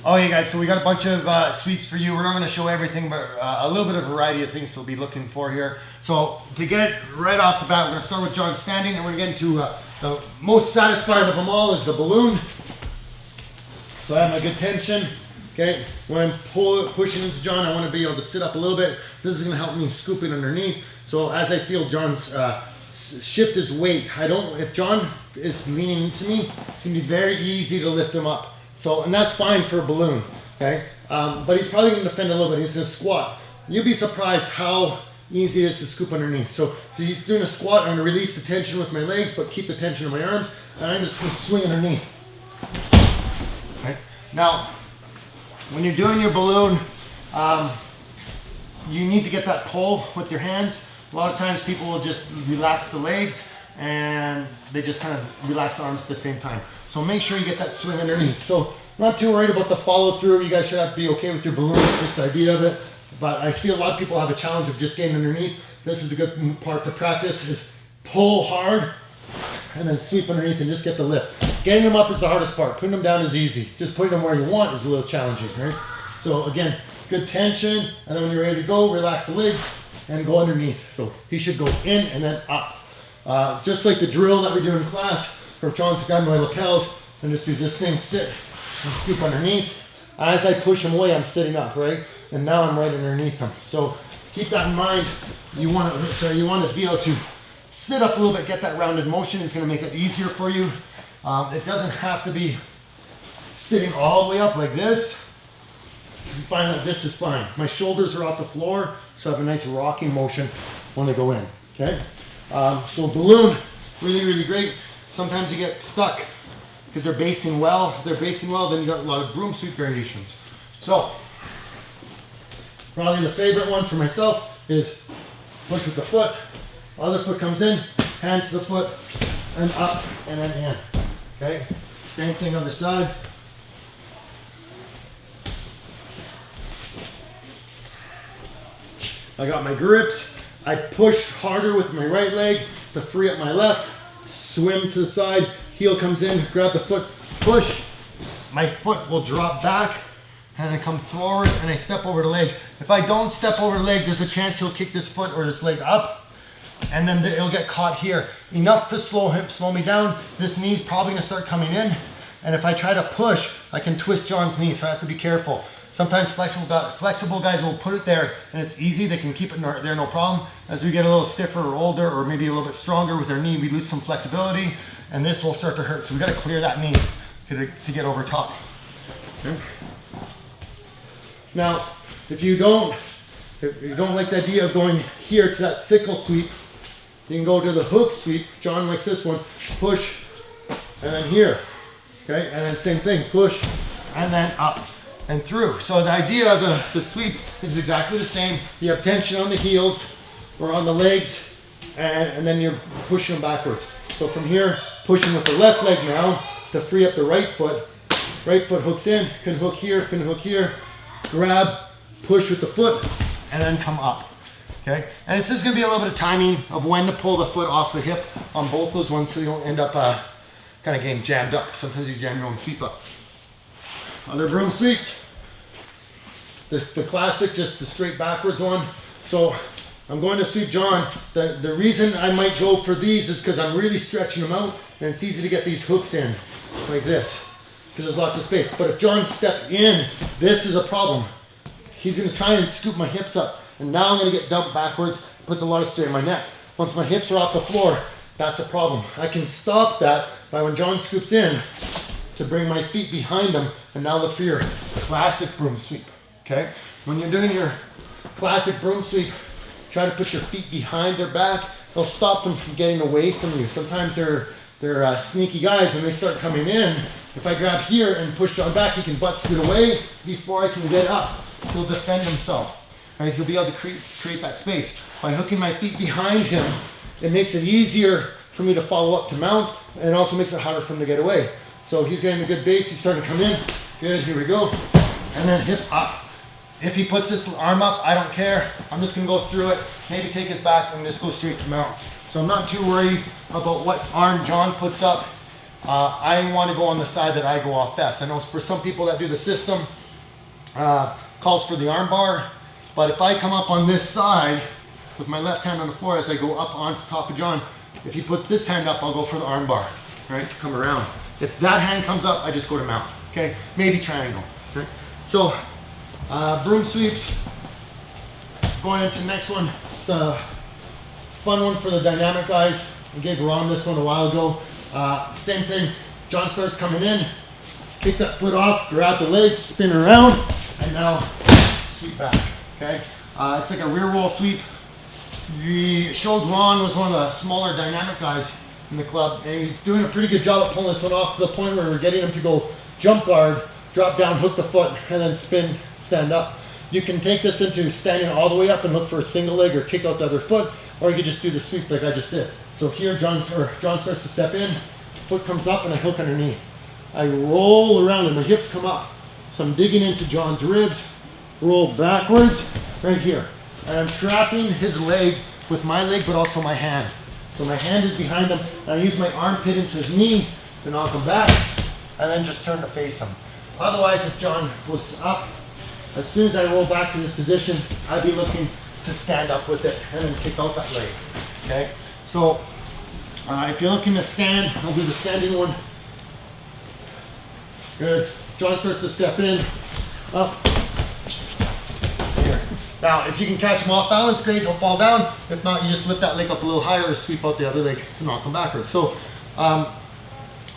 Okay guys, so we got a bunch of sweeps for you. We're not going to show everything, but a little bit of variety of things to be looking for here. So to get right off the bat, we're going to start with John standing, and we're going to get into the most satisfying of them all is the balloon. So I have my good tension. Okay, when I'm pushing into John, I want to be able to sit up a little bit. This is going to help me scoop it underneath. So as I feel John's shift his weight, if John is leaning into me, it's going to be very easy to lift him up. So, and that's fine for a balloon, okay? But he's probably going to defend a little bit. He's going to squat. You'll be surprised how easy it is to scoop underneath. So if he's doing a squat, I'm going to release the tension with my legs, but keep the tension in my arms, and I'm just going to swing underneath. Okay? Now, when you're doing your balloon, you need to get that pull with your hands. A lot of times people will just relax the legs, and they just kind of relax the arms at the same time. So make sure you get that swing underneath. So not too worried about the follow through. You guys should have to be okay with your balloon. It's just the idea of it. But I see a lot of people have a challenge of just getting underneath. This is a good part to practice, is pull hard and then sweep underneath and just get the lift. Getting them up is the hardest part. Putting them down is easy. Just putting them where you want is a little challenging, right? So again, good tension, and then when you're ready to go, relax the legs and go underneath. So he should go in and then up. Just like the drill that we do in class, for John's got my lapels, and just do this thing, sit and scoop underneath. As I push him away, I'm sitting up, right? And now I'm right underneath him. So keep that in mind. You want to be able to sit up a little bit, get that rounded motion. Is going to make it easier for you. It doesn't have to be sitting all the way up like this. You find that this is fine. My shoulders are off the floor, so I have a nice rocking motion when I go in, okay? So balloon, really, really great. Sometimes you get stuck because they're basing well. If they're basing well, then you got a lot of broom sweep variations. So, probably the favorite one for myself is push with the foot. Other foot comes in, hand to the foot, and up, and then in. Okay? Same thing on the side. I got my grips. I push harder with my right leg to free up my left. Swim to the side, heel comes in, grab the foot, push. My foot will drop back and I come forward and I step over the leg. If I don't step over the leg, there's a chance he'll kick this foot or this leg up, and then it'll get caught here. Enough to slow me down. This knee's probably gonna start coming in, and if I try to push, I can twist John's knee, so I have to be careful. Sometimes flexible guys will put it there and it's easy, they can keep it there no problem. As we get a little stiffer or older, or maybe a little bit stronger with our knee, we lose some flexibility and this will start to hurt. So we gotta clear that knee to get over top. Okay. Now, if you don't like the idea of going here to that sickle sweep, you can go to the hook sweep. John likes this one, push, and then here, okay? And then same thing, push, and then up and through. So the idea of the sweep is exactly the same. You have tension on the heels or on the legs, and then you're pushing them backwards. So from here, pushing with the left leg now to free up the right foot. Right foot hooks in, can hook here, grab, push with the foot, and then come up. Okay, and it's just gonna be a little bit of timing of when to pull the foot off the hip on both those ones so you don't end up kind of getting jammed up. Sometimes you jam your own sweep up. Other broom sweeps, the classic, just the straight backwards one. So I'm going to sweep John. The reason I might go for these is because I'm really stretching them out, and it's easy to get these hooks in like this because there's lots of space. But if John stepped in, this is a problem. He's going to try and scoop my hips up, and now I'm going to get dumped backwards. It puts a lot of strain on my neck. Once my hips are off the floor, that's a problem. I can stop that by when John scoops in to bring my feet behind him, and now look for your classic broom sweep, okay? When you're doing your classic broom sweep, try to put your feet behind their back. It'll stop them from getting away from you. Sometimes they're sneaky guys. When they start coming in, if I grab here and push John back, he can butt scoot away before I can get up. He'll defend himself, right? He'll be able to create that space. By hooking my feet behind him, it makes it easier for me to follow up to mount, and it also makes it harder for him to get away. So he's getting a good base, he's starting to come in. Good, here we go. And then hip up. If he puts this arm up, I don't care. I'm just gonna go through it, maybe take his back and just go straight to mount. So I'm not too worried about what arm John puts up. I want to go on the side that I go off best. I know for some people that do the system, calls for the arm bar, but if I come up on this side with my left hand on the floor as I go up on top of John, if he puts this hand up, I'll go for the arm bar, right, to come around. If that hand comes up, I just go to mount, okay? Maybe triangle, okay? So, broom sweeps. Going into the next one, it's a fun one for the dynamic guys. I gave Ron this one a while ago. Same thing, John starts coming in, kick that foot off, grab the leg, spin around, and now sweep back, okay? It's like a rear roll sweep. We showed Ron was one of the smaller dynamic guys in the club, and he's doing a pretty good job at pulling this one off to the point where we're getting him to go jump guard, drop down, hook the foot, and then spin, stand up. You can take this into standing all the way up and look for a single leg or kick out the other foot, or you can just do the sweep like I just did. So here John starts to step in, foot comes up and I hook underneath. I roll around and my hips come up. So I'm digging into John's ribs, roll backwards, right here. And I'm trapping his leg with my leg, but also my hand. So my hand is behind him, and I use my armpit into his knee, then I'll come back, and then just turn to face him. Otherwise, if John was up, as soon as I roll back to this position, I'd be looking to stand up with it, and then kick out that leg, okay? So, if you're looking to stand, I'll do the standing one. Good. John starts to step in, up. Here. Now, if you can catch him off balance, great, he'll fall down. If not, you just lift that leg up a little higher or sweep out the other leg to knock him backwards. So,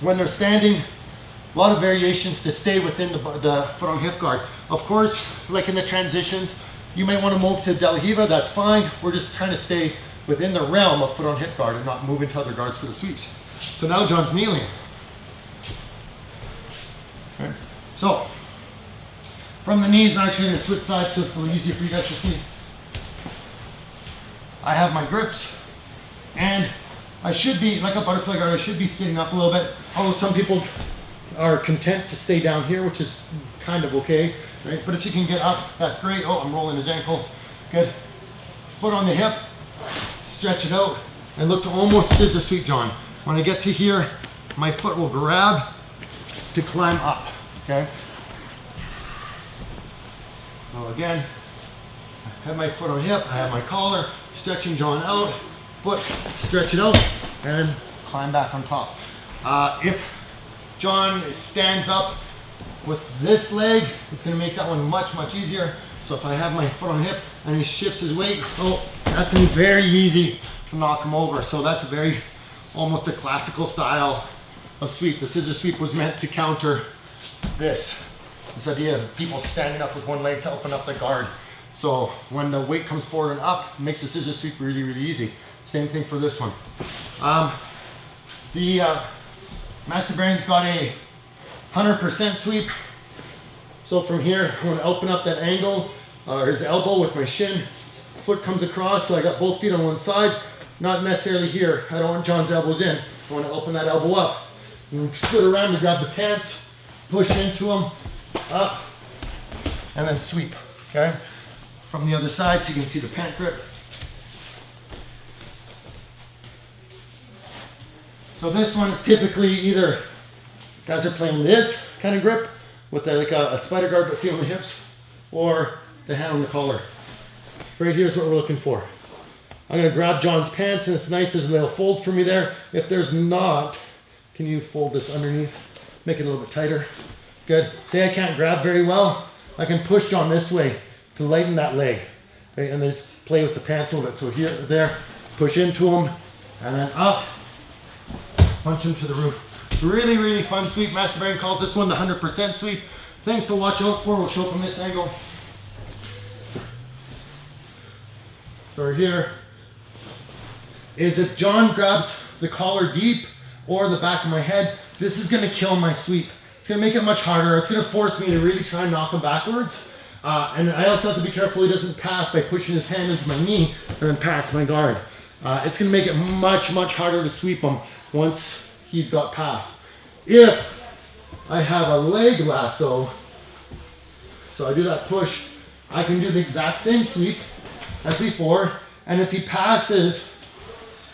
when they're standing, a lot of variations to stay within the foot on hip guard. Of course, like in the transitions, you might want to move to De La Riva, that's fine. We're just trying to stay within the realm of foot on hip guard and not move into other guards for the sweeps. So now John's kneeling. Okay. So, from the knees, I'm actually going to switch sides so it's a little easier for you guys to see. I have my grips, and I should be, like a butterfly guard, I should be sitting up a little bit. Although some people are content to stay down here, which is kind of okay, right? But if you can get up, that's great. Oh, I'm rolling his ankle. Good. Foot on the hip, stretch it out, and look to almost scissor sweep John. When I get to here, my foot will grab to climb up, okay? So again, I have my foot on hip, I have my collar, stretching John out, foot, stretch it out, and climb back on top. If John stands up with this leg, it's gonna make that one much, much easier. So if I have my foot on hip and he shifts his weight, oh, that's gonna be very easy to knock him over. So that's very, almost a classical style of sweep. The scissor sweep was meant to counter this idea of people standing up with one leg to open up the guard. So when the weight comes forward and up, it makes the scissor sweep really, really easy. Same thing for this one. Master Behring's got a 100% sweep. So from here, I'm going to open up that angle, his elbow with my shin. Foot comes across, so I got both feet on one side. Not necessarily here. I don't want John's elbows in. I want to open that elbow up. And scoot around to grab the pants, push into him, up, and then sweep, okay? From the other side so you can see the pant grip. So this one is typically either guys are playing this kind of grip with like a spider guard but feeling the hips, or the hand on the collar. Right here is what we're looking for. I'm going to grab John's pants, and it's nice there's a little fold for me there. If there's not, can you fold this underneath? Make it a little bit tighter. Good. Say I can't grab very well, I can push John this way to lighten that leg. Okay, and then just play with the pants a little bit. So here, there, push into him, and then up, punch him to the roof. Really, really fun sweep. Master Behring calls this one the 100% sweep. Things to watch out for, we'll show from this angle. So here is if John grabs the collar deep or the back of my head, this is going to kill my sweep. It's going to make it much harder. It's going to force me to really try and knock him backwards. And I also have to be careful he doesn't pass by pushing his hand into my knee and then pass my guard. It's going to make it much, much harder to sweep him once he's got past. If I have a leg lasso, so I do that push, I can do the exact same sweep as before, and if he passes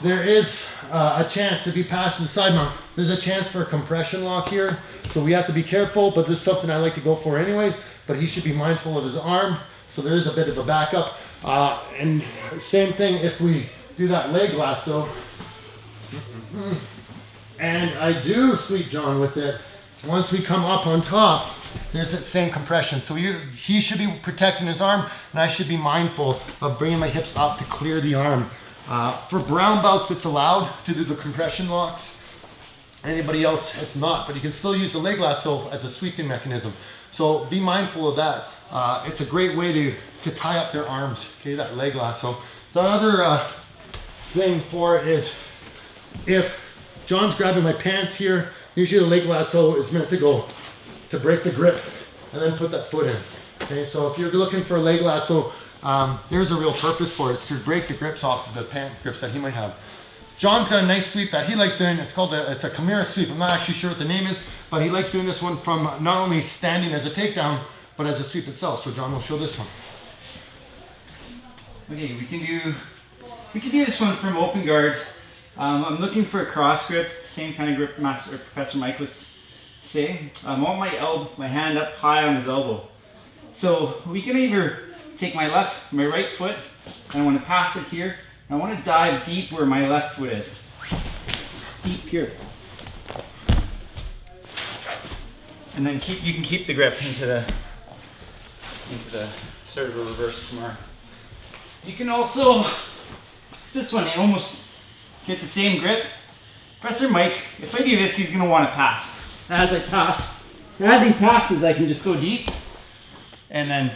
there is a chance if he passes the side mount, there's a chance for a compression lock here. So we have to be careful, but this is something I like to go for anyways, but he should be mindful of his arm. So there is a bit of a backup. And same thing if we do that leg lasso. And I do sweep John with it. Once we come up on top, there's that same compression. So he should be protecting his arm, and I should be mindful of bringing my hips up to clear the arm. For brown belts, it's allowed to do the compression locks. Anybody else, it's not, but you can still use the leg lasso as a sweeping mechanism. So be mindful of that. It's a great way to tie up their arms, okay, that leg lasso. The other thing for it is if John's grabbing my pants here, usually the leg lasso is meant to go to break the grip and then put that foot in. Okay, so if you're looking for a leg lasso, there's a real purpose for it. It's to break the grips off of the pant grips that he might have. John's got a nice sweep that he likes doing. It's a Kimura sweep. I'm not actually sure what the name is, but he likes doing this one from not only standing as a takedown, but as a sweep itself. So John will show this one. Okay, we can do this one from open guard. I'm looking for a cross grip, same kind of grip Professor Mike was saying. I want my hand up high on his elbow. So we can either take my right foot, and I want to pass it here. I want to dive deep where my left foot is. Deep here. And then you can keep the grip into the sort of a reverse Kimura. You can also, this one, almost get the same grip. Professor Mike, if I do this, he's going to want to pass. As he passes, I can just go deep and then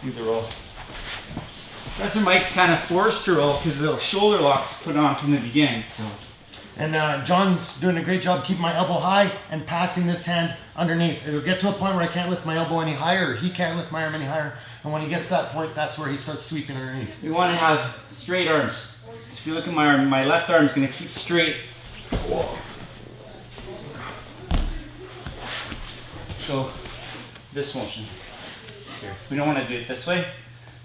do the roll. Professor Mike's kind of forced to roll because the shoulder lock's put on from the beginning. So. And John's doing a great job keeping my elbow high and passing this hand underneath. It'll get to a point where I can't lift my elbow any higher, or he can't lift my arm any higher. And when he gets to that point, that's where he starts sweeping underneath. We want to have straight arms. So if you look at my arm, my left arm is going to keep straight. Whoa. So this motion here. We don't want to do it this way.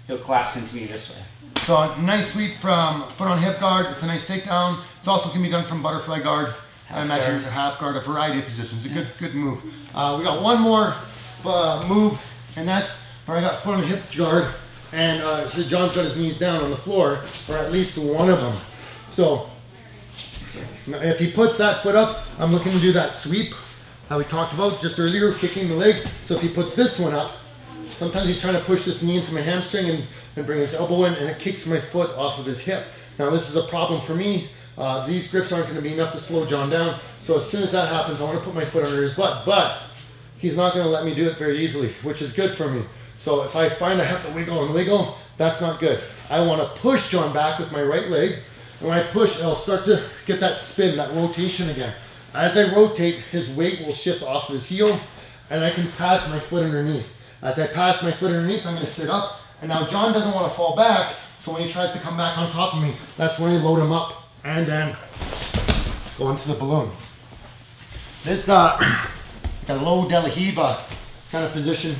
He'll collapse into me this way. So a nice sweep from foot on hip guard. It's a nice takedown. It's also can be done from butterfly guard. I imagine half guard, a variety of positions. A good move. We got one more move, and that's where I got foot on hip guard, and so John's got his knees down on the floor, or at least one of them. So if he puts that foot up, I'm looking to do that sweep, how we talked about just earlier, kicking the leg. So if he puts this one up, sometimes he's trying to push this knee into my hamstring and bring his elbow in, and it kicks my foot off of his hip. Now this is a problem for me. These grips aren't going to be enough to slow John down. So as soon as that happens, I want to put my foot under his butt, but he's not going to let me do it very easily, which is good for me. So if I find I have to wiggle and wiggle, that's not good. I want to push John back with my right leg. And when I push, I'll start to get that spin, that rotation again. As I rotate, his weight will shift off of his heel, and I can pass my foot underneath. As I pass my foot underneath, I'm going to sit up. And now John doesn't want to fall back, so when he tries to come back on top of me, that's when I load him up and then go into the balloon. This like a low de la Riva kind of position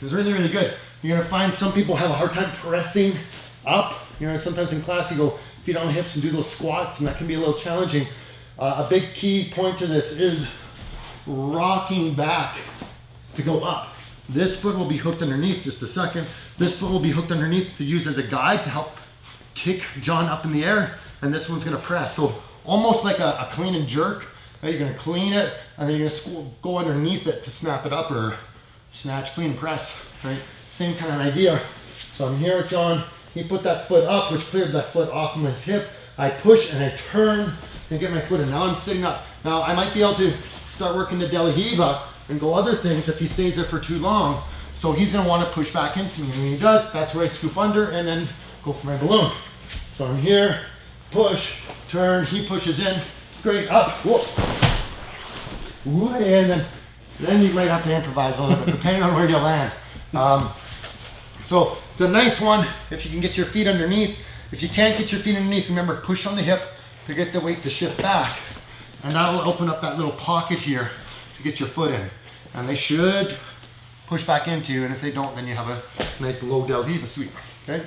is really, really good. You're going to find some people have a hard time pressing up. You know, sometimes in class you go feet on the hips and do those squats, and that can be a little challenging. A big key point to this is rocking back to go up. This foot will be hooked underneath, just a second. This foot will be hooked underneath to use as a guide to help kick John up in the air, and this one's gonna press. So almost like a clean and jerk, right? You're gonna clean it, and then you're gonna go underneath it to snap it up, or snatch, clean, press, right? Same kind of idea. So I'm here with John. He put that foot up, which cleared that foot off of his hip. I push and I turn and get my foot in. Now I'm sitting up. Now I might be able to start working the de la Riva and go other things if he stays there for too long. So he's gonna wanna push back into me. And when he does, that's where I scoop under and then go for my balloon. So I'm here, push, turn, he pushes in, great, up, whoop. And then you might have to improvise a little bit, depending on where you land. So it's a nice one if you can get your feet underneath. If you can't get your feet underneath, remember, push on the hip to get the weight to shift back. And that'll open up that little pocket here to get your foot in. And they should push back into you, and if they don't, then you have a nice low del Riva sweep, okay?